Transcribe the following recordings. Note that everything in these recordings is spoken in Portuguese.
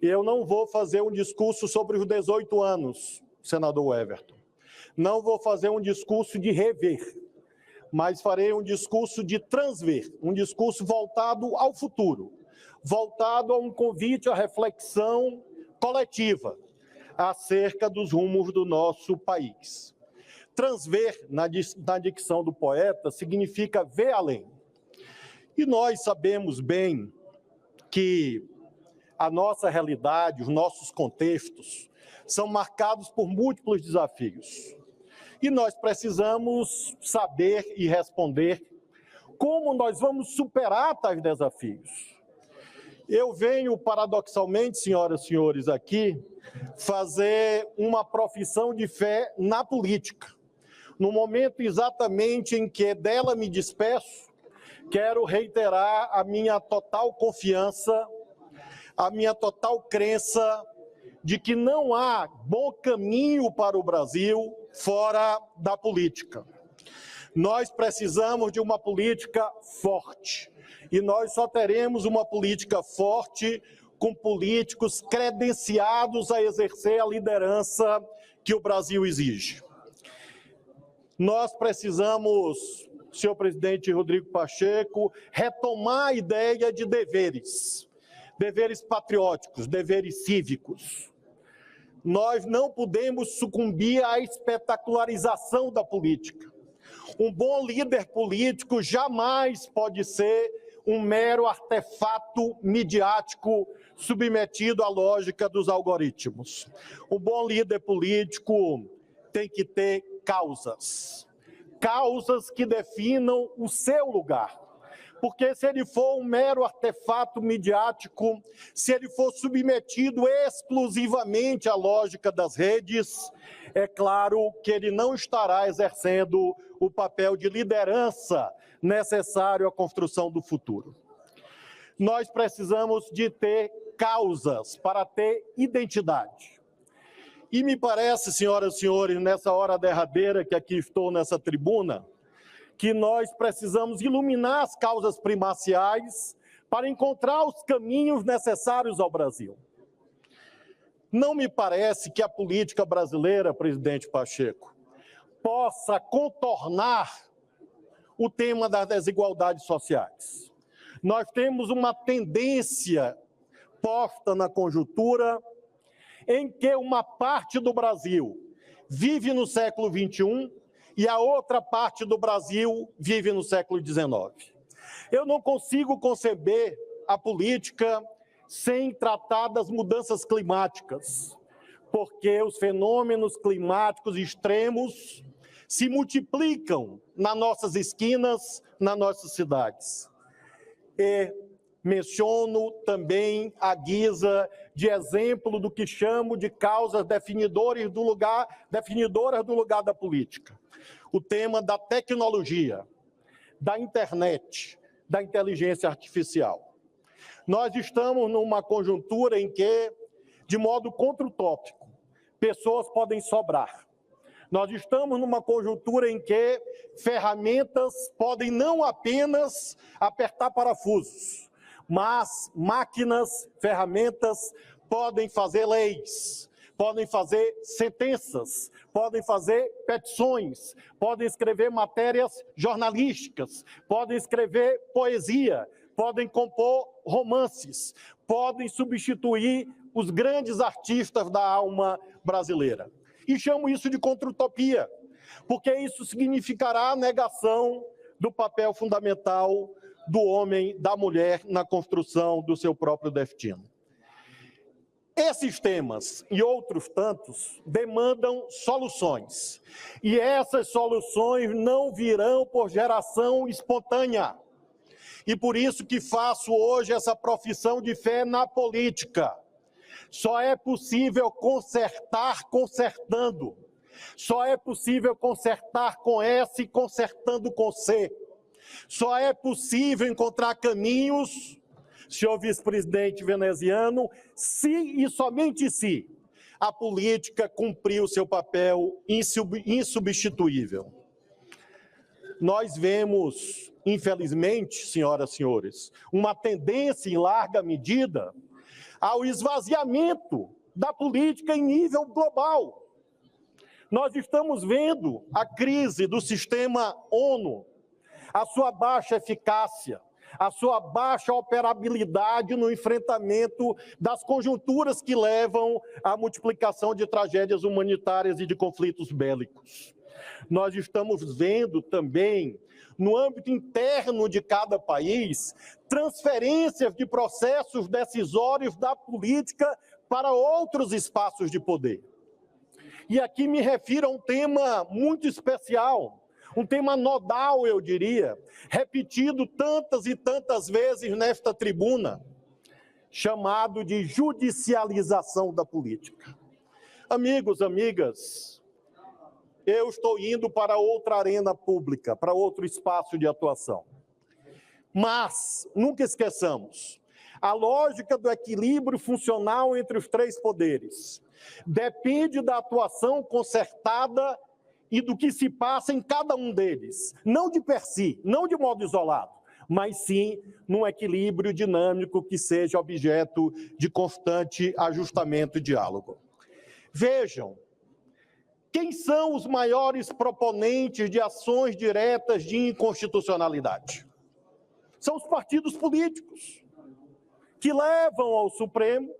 Eu não vou fazer um discurso sobre os 18 anos, senador Everton. Não vou fazer um discurso de rever, mas farei um discurso de transver, um discurso voltado ao futuro, voltado a um convite à reflexão coletiva acerca dos rumos do nosso país. Transver, na dicção do poeta, significa ver além. E nós sabemos bem que a nossa realidade, os nossos contextos, são marcados por múltiplos desafios. E nós precisamos saber e responder como nós vamos superar tais desafios. Eu venho, paradoxalmente, senhoras e senhores, aqui, fazer uma profissão de fé na política. No momento exatamente em que dela me despeço, quero reiterar a minha total confiança, a minha total crença de que não há bom caminho para o Brasil fora da política. Nós precisamos de uma política forte. E nós só teremos uma política forte com políticos credenciados a exercer a liderança que o Brasil exige. Nós precisamos, senhor presidente Rodrigo Pacheco, retomar a ideia de deveres patrióticos, deveres cívicos. Nós não podemos sucumbir à espetacularização da política. Um bom líder político jamais pode ser um mero artefato midiático submetido à lógica dos algoritmos. Um bom líder político tem que ter causas que definam o seu lugar. Porque se ele for um mero artefato midiático, se ele for submetido exclusivamente à lógica das redes, é claro que ele não estará exercendo o papel de liderança necessário à construção do futuro. Nós precisamos de ter causas para ter identidade. E me parece, senhoras e senhores, nessa hora derradeira que aqui estou nessa tribuna, que nós precisamos iluminar as causas primaciais para encontrar os caminhos necessários ao Brasil. Não me parece que a política brasileira, presidente Pacheco, possa contornar o tema das desigualdades sociais. Nós temos uma tendência posta na conjuntura em que uma parte do Brasil vive no século XXI e a outra parte do Brasil vive no século XIX. Eu não consigo conceber a política sem tratar das mudanças climáticas, porque os fenômenos climáticos extremos se multiplicam nas nossas esquinas, nas nossas cidades. E menciono também à guisa de exemplo do que chamo de causas definidoras do lugar da política. O tema da tecnologia, da internet, da inteligência artificial. Nós estamos numa conjuntura em que, de modo contra-utópico, pessoas podem sobrar. Nós estamos numa conjuntura em que ferramentas podem não apenas apertar parafusos, mas máquinas, ferramentas podem fazer leis, podem fazer sentenças, podem fazer petições, podem escrever matérias jornalísticas, podem escrever poesia, podem compor romances, podem substituir os grandes artistas da alma brasileira. E chamo isso de contra-utopia, porque isso significará a negação do papel fundamental do homem, da mulher, na construção do seu próprio destino. Esses temas e outros tantos demandam soluções. E essas soluções não virão por geração espontânea. E por isso que faço hoje essa profissão de fé na política. Só é possível consertar consertando. Só é possível consertar com S e consertando com C. Só é possível encontrar caminhos, senhor vice-presidente veneziano, se e somente se a política cumprir o seu papel insubstituível. Nós vemos, infelizmente, senhoras e senhores, uma tendência em larga medida ao esvaziamento da política em nível global. Nós estamos vendo a crise do sistema ONU, a sua baixa eficácia, a sua baixa operabilidade no enfrentamento das conjunturas que levam à multiplicação de tragédias humanitárias e de conflitos bélicos. Nós estamos vendo também, no âmbito interno de cada país, transferências de processos decisórios da política para outros espaços de poder. E aqui me refiro a um tema muito especial, um tema nodal, eu diria, repetido tantas e tantas vezes nesta tribuna, chamado de judicialização da política. Amigos, amigas, eu estou indo para outra arena pública, para outro espaço de atuação. Mas, nunca esqueçamos, a lógica do equilíbrio funcional entre os três poderes depende da atuação concertada e do que se passa em cada um deles, não de per si, não de modo isolado, mas sim num equilíbrio dinâmico que seja objeto de constante ajustamento e diálogo. Vejam, quem são os maiores proponentes de ações diretas de inconstitucionalidade? São os partidos políticos, que levam ao Supremo,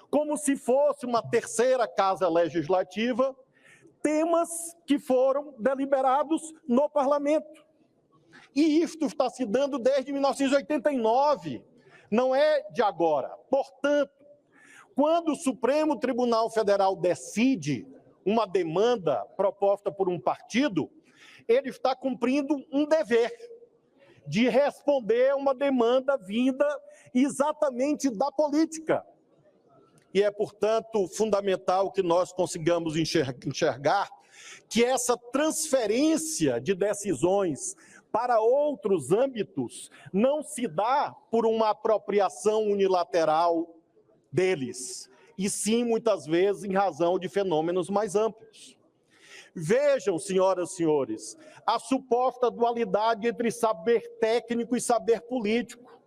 como se fosse uma terceira casa legislativa, temas que foram deliberados no parlamento. E isto está se dando desde 1989, não é de agora. Portanto, quando o Supremo Tribunal Federal decide uma demanda proposta por um partido, ele está cumprindo um dever de responder a uma demanda vinda exatamente da política. E é, portanto, fundamental que nós consigamos enxergar que essa transferência de decisões para outros âmbitos não se dá por uma apropriação unilateral deles, e sim, muitas vezes, em razão de fenômenos mais amplos. Vejam, senhoras e senhores, a suposta dualidade entre saber técnico e saber político.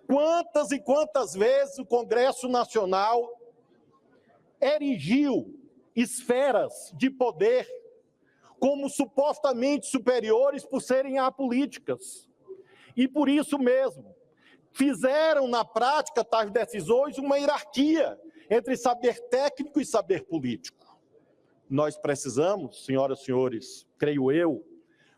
Quantas e quantas vezes o Congresso Nacional erigiu esferas de poder como supostamente superiores por serem apolíticas. E por isso mesmo, fizeram na prática tais decisões uma hierarquia entre saber técnico e saber político. Nós precisamos, senhoras e senhores, creio eu,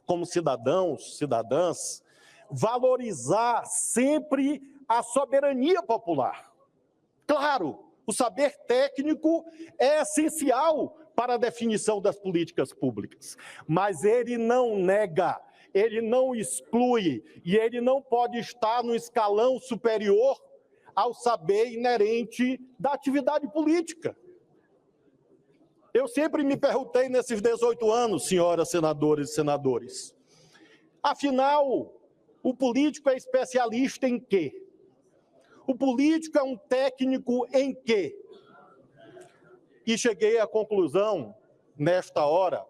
como cidadãos, cidadãs, valorizar sempre a soberania popular. Claro, o saber técnico é essencial para a definição das políticas públicas, mas ele não nega, ele não exclui e ele não pode estar no escalão superior ao saber inerente da atividade política. Eu sempre me perguntei nesses 18 anos, senhoras senadoras e senadores, afinal, o político é especialista em quê? O político é um técnico em quê? E cheguei à conclusão, nesta hora,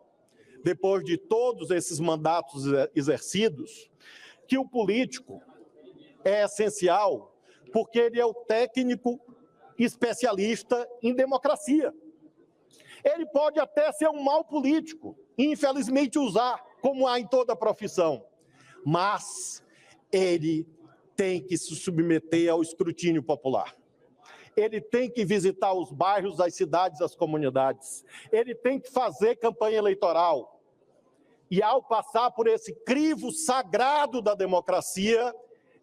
depois de todos esses mandatos exercidos, que o político é essencial porque ele é o técnico especialista em democracia. Ele pode até ser um mau político, infelizmente usar, como há em toda profissão, mas ele tem que se submeter ao escrutínio popular. Ele tem que visitar os bairros, as cidades, as comunidades. Ele tem que fazer campanha eleitoral. E ao passar por esse crivo sagrado da democracia,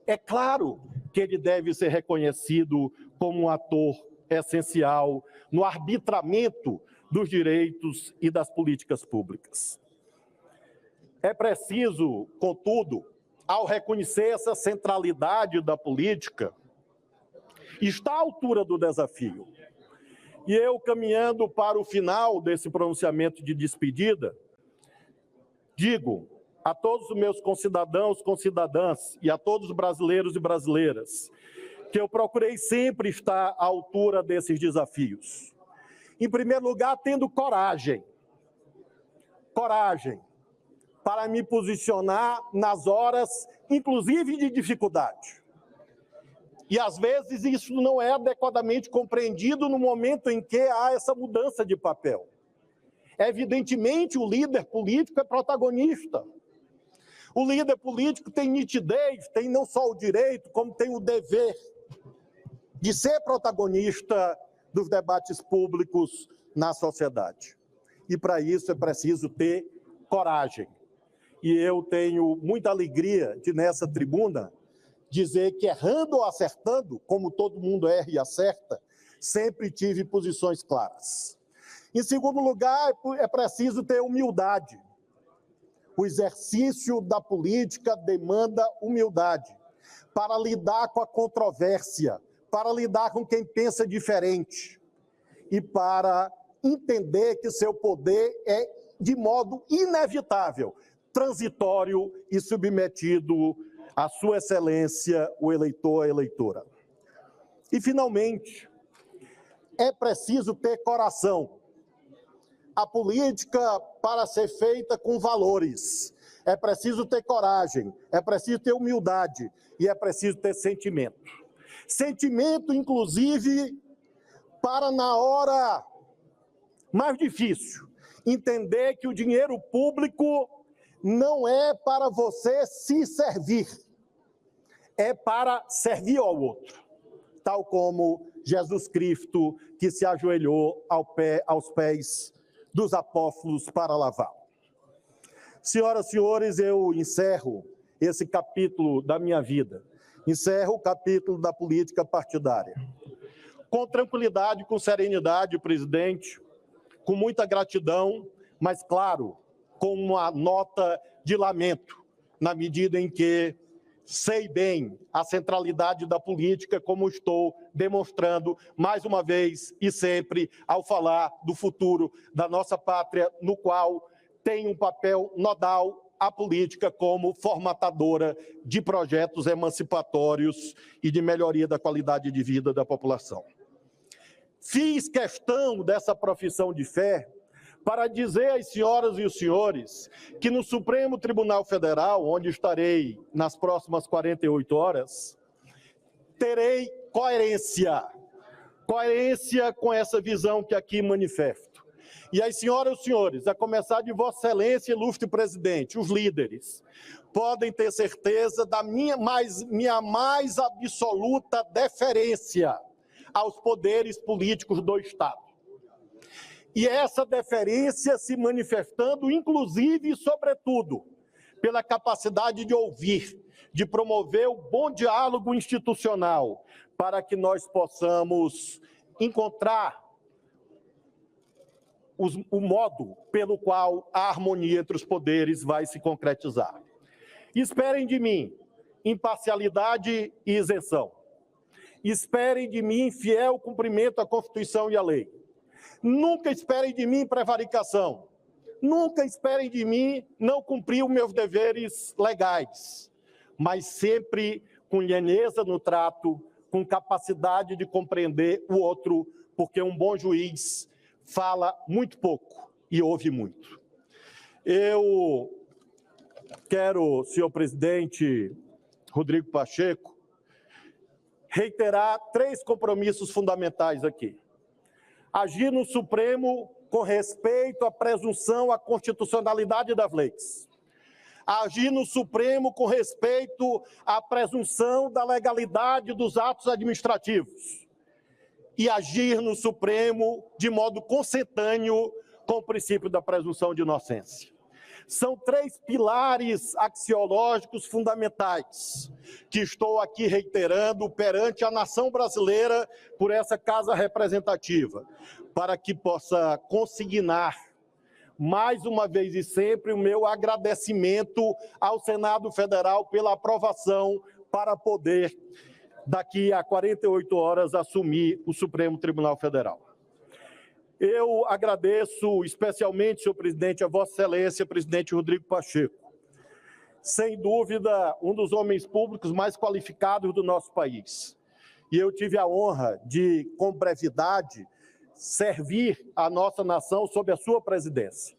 é claro que ele deve ser reconhecido como um ator essencial no arbitramento dos direitos e das políticas públicas. É preciso, contudo, ao reconhecer essa centralidade da política, está à altura do desafio. E eu, caminhando para o final desse pronunciamento de despedida, digo a todos os meus concidadãos, concidadãs e a todos os brasileiros e brasileiras que eu procurei sempre estar à altura desses desafios. Em primeiro lugar, tendo coragem para me posicionar nas horas, inclusive de dificuldade. E, às vezes, isso não é adequadamente compreendido no momento em que há essa mudança de papel. Evidentemente, o líder político é protagonista. O líder político tem nitidez, tem não só o direito, como tem o dever de ser protagonista dos debates públicos na sociedade. E, para isso, é preciso ter coragem. E eu tenho muita alegria de, nessa tribuna, dizer que, errando ou acertando, como todo mundo erra e acerta, sempre tive posições claras. Em segundo lugar, é preciso ter humildade. O exercício da política demanda humildade para lidar com a controvérsia, para lidar com quem pensa diferente e para entender que seu poder é, de modo inevitável, transitório e submetido à sua excelência, o eleitor, a eleitora. E, finalmente, é preciso ter coração. A política, para ser feita com valores, é preciso ter coragem, é preciso ter humildade e é preciso ter sentimento. Sentimento, inclusive, para, na hora mais difícil, entender que o dinheiro público não é para você se servir, é para servir ao outro, tal como Jesus Cristo, que se ajoelhou aos pés dos apóstolos para lavá-lo. Senhoras e senhores, eu encerro esse capítulo da minha vida, encerro o capítulo da política partidária. Com tranquilidade, com serenidade, presidente, com muita gratidão, mas, claro, com uma nota de lamento, na medida em que sei bem a centralidade da política, como estou demonstrando mais uma vez e sempre ao falar do futuro da nossa pátria, no qual tem um papel nodal a política como formatadora de projetos emancipatórios e de melhoria da qualidade de vida da população. Fiz questão dessa profissão de fé para dizer às senhoras e os senhores que no Supremo Tribunal Federal, onde estarei nas próximas 48 horas, terei coerência com essa visão que aqui manifesto. E as senhoras e os senhores, a começar de Vossa Excelência, ilustre presidente, os líderes, podem ter certeza da minha mais absoluta deferência aos poderes políticos do Estado. E essa deferência se manifestando, inclusive e sobretudo, pela capacidade de ouvir, de promover o bom diálogo institucional, para que nós possamos encontrar o modo pelo qual a harmonia entre os poderes vai se concretizar. Esperem de mim imparcialidade e isenção. Esperem de mim fiel cumprimento à Constituição e à lei. Nunca esperem de mim prevaricação. Nunca esperem de mim não cumprir os meus deveres legais, mas sempre com lhaneza no trato, com capacidade de compreender o outro, porque um bom juiz fala muito pouco e ouve muito. Eu quero, senhor presidente Rodrigo Pacheco, reiterar 3 compromissos fundamentais aqui. Agir no Supremo com respeito à presunção à constitucionalidade das leis. Agir no Supremo com respeito à presunção da legalidade dos atos administrativos. E agir no Supremo de modo consentâneo com o princípio da presunção de inocência. São 3 pilares axiológicos fundamentais que estou aqui reiterando perante a nação brasileira por essa casa representativa, para que possa consignar mais uma vez e sempre o meu agradecimento ao Senado Federal pela aprovação para poder, daqui a 48 horas, assumir o Supremo Tribunal Federal. Eu agradeço especialmente, senhor presidente, a Vossa Excelência, presidente Rodrigo Pacheco. Sem dúvida, um dos homens públicos mais qualificados do nosso país. E eu tive a honra de, com brevidade, servir a nossa nação sob a sua presidência.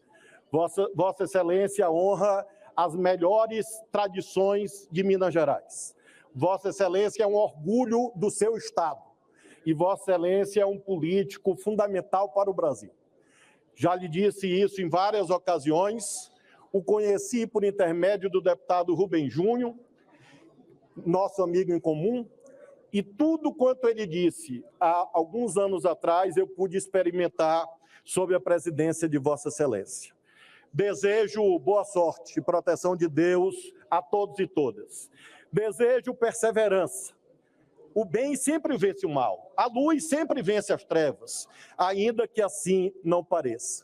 Vossa Excelência honra as melhores tradições de Minas Gerais. Vossa Excelência é um orgulho do seu Estado e Vossa Excelência é um político fundamental para o Brasil. Já lhe disse isso em várias ocasiões, o conheci por intermédio do deputado Rubem Júnior, nosso amigo em comum, e tudo quanto ele disse há alguns anos atrás eu pude experimentar sob a presidência de Vossa Excelência. Desejo boa sorte e proteção de Deus a todos e todas. Desejo perseverança. O bem sempre vence o mal, a luz sempre vence as trevas, ainda que assim não pareça.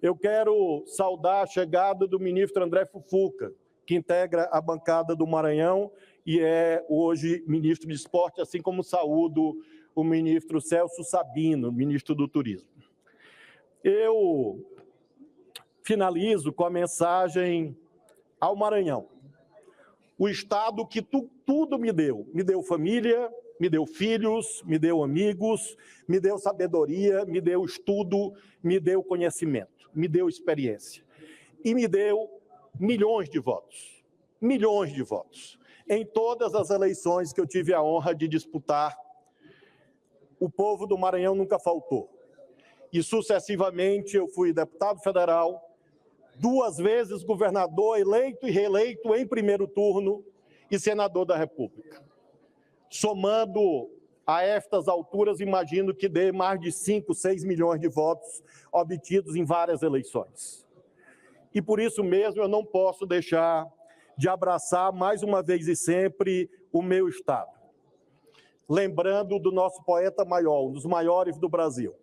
Eu quero saudar a chegada do ministro André Fufuca, que integra a bancada do Maranhão e é hoje ministro de Esporte, assim como saúdo o ministro Celso Sabino, ministro do Turismo. Eu finalizo com a mensagem ao Maranhão. O Estado que tudo me deu família, me deu filhos, me deu amigos, me deu sabedoria, me deu estudo, me deu conhecimento, me deu experiência. E me deu milhões de votos em todas as eleições que eu tive a honra de disputar. O povo do Maranhão nunca faltou. E sucessivamente eu fui deputado federal, 2 vezes governador eleito e reeleito em primeiro turno e senador da República. Somando a estas alturas, imagino que dê mais de 5, 6 milhões de votos obtidos em várias eleições. E por isso mesmo eu não posso deixar de abraçar mais uma vez e sempre o meu Estado. Lembrando do nosso poeta maior, um dos maiores do Brasil.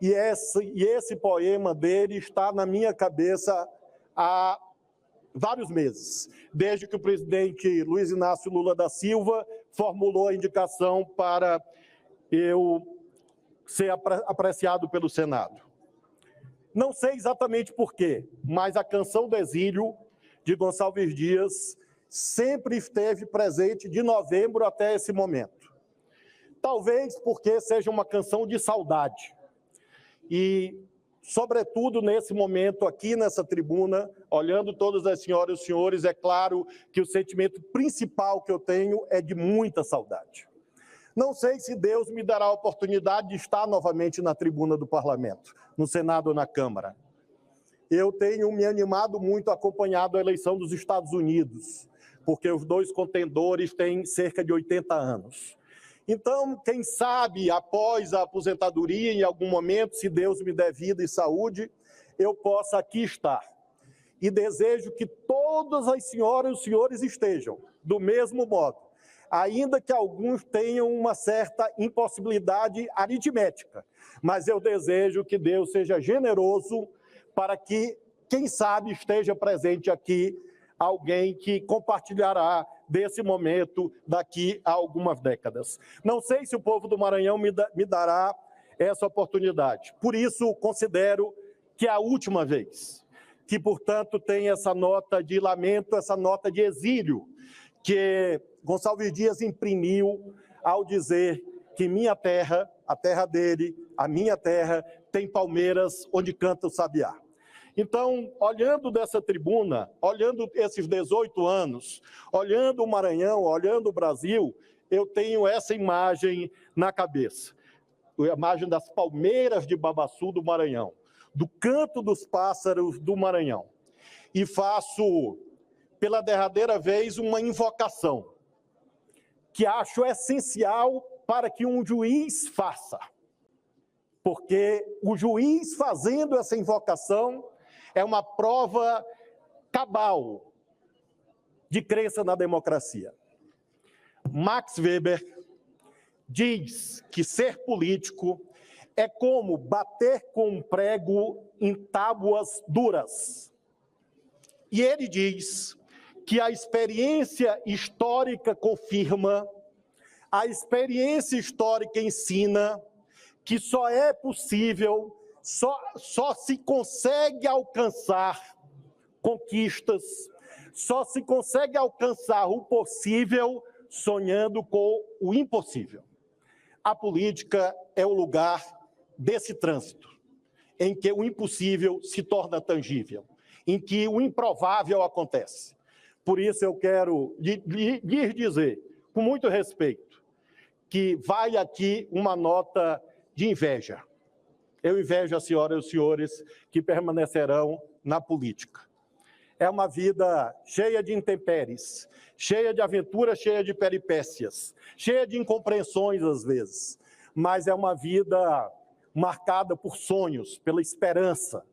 E esse poema dele está na minha cabeça há vários meses, desde que o presidente Luiz Inácio Lula da Silva formulou a indicação para eu ser apreciado pelo Senado. Não sei exatamente por quê, mas a canção do exílio de Gonçalves Dias sempre esteve presente de novembro até esse momento. Talvez porque seja uma canção de saudade. E, sobretudo, nesse momento, aqui nessa tribuna, olhando todas as senhoras e os senhores, é claro que o sentimento principal que eu tenho é de muita saudade. Não sei se Deus me dará a oportunidade de estar novamente na tribuna do Parlamento, no Senado ou na Câmara. Eu tenho me animado muito acompanhado a eleição dos Estados Unidos, porque os 2 contendores têm cerca de 80 anos. Então, quem sabe, após a aposentadoria, em algum momento, se Deus me der vida e saúde, eu possa aqui estar. E desejo que todas as senhoras e os senhores estejam, do mesmo modo, ainda que alguns tenham uma certa impossibilidade aritmética. Mas eu desejo que Deus seja generoso para que, quem sabe, esteja presente aqui alguém que compartilhará desse momento daqui a algumas décadas. Não sei se o povo do Maranhão me dará essa oportunidade. Por isso, considero que é a última vez que, portanto, tem essa nota de lamento, essa nota de exílio que Gonçalves Dias imprimiu ao dizer que minha terra, a terra dele, a minha terra, tem palmeiras onde canta o sabiá. Então, olhando dessa tribuna, olhando esses 18 anos, olhando o Maranhão, olhando o Brasil, eu tenho essa imagem na cabeça. A imagem das palmeiras de Babaçu do Maranhão, do canto dos pássaros do Maranhão. E faço, pela derradeira vez, uma invocação, que acho essencial para que um juiz faça. Porque o juiz fazendo essa invocação é uma prova cabal de crença na democracia. Max Weber diz que ser político é como bater com um prego em tábuas duras. E ele diz que a experiência histórica confirma, a experiência histórica ensina que só é possível, só se consegue alcançar conquistas, só se consegue alcançar o possível sonhando com o impossível. A política é o lugar desse trânsito, em que o impossível se torna tangível, em que o improvável acontece. Por isso eu quero lhes dizer com muito respeito, que vai aqui uma nota de inveja. Eu invejo as senhoras e os senhores que permanecerão na política. É uma vida cheia de intempéries, cheia de aventuras, cheia de peripécias, cheia de incompreensões às vezes, mas é uma vida marcada por sonhos, pela esperança,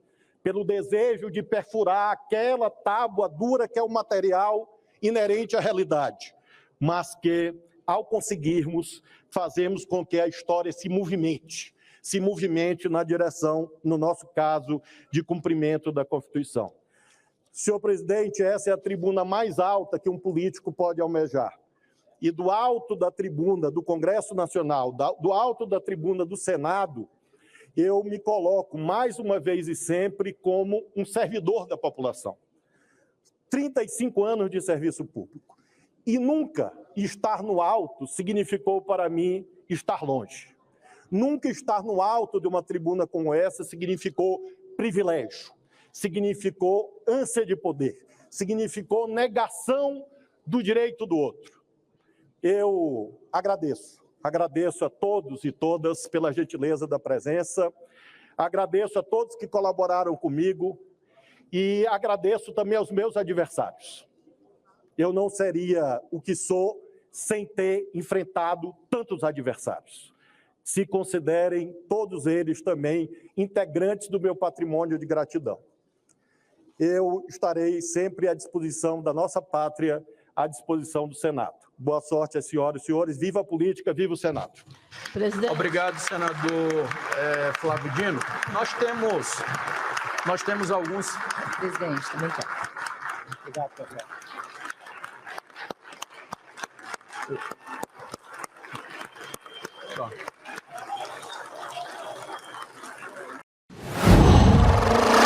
pelo desejo de perfurar aquela tábua dura que é o material inerente à realidade, mas que, ao conseguirmos, fazemos com que a história se movimente na direção, no nosso caso, de cumprimento da Constituição. Senhor presidente, essa é a tribuna mais alta que um político pode almejar. E do alto da tribuna do Congresso Nacional, do alto da tribuna do Senado, eu me coloco mais uma vez e sempre como um servidor da população. 35 anos de serviço público. E nunca estar no alto significou para mim estar longe. Nunca estar no alto de uma tribuna como essa significou privilégio, significou ânsia de poder, significou negação do direito do outro. Eu agradeço a todos e todas pela gentileza da presença, agradeço a todos que colaboraram comigo e agradeço também aos meus adversários. Eu não seria o que sou sem ter enfrentado tantos adversários. Se considerem todos eles também integrantes do meu patrimônio de gratidão. Eu estarei sempre à disposição da nossa pátria, à disposição do Senado. Boa sorte às senhoras e senhores. Viva a política, viva o Senado. Presidente. Obrigado, senador Flávio Dino. Nós temos alguns... Presidente, também quer. Obrigado, presidente.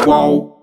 Qual?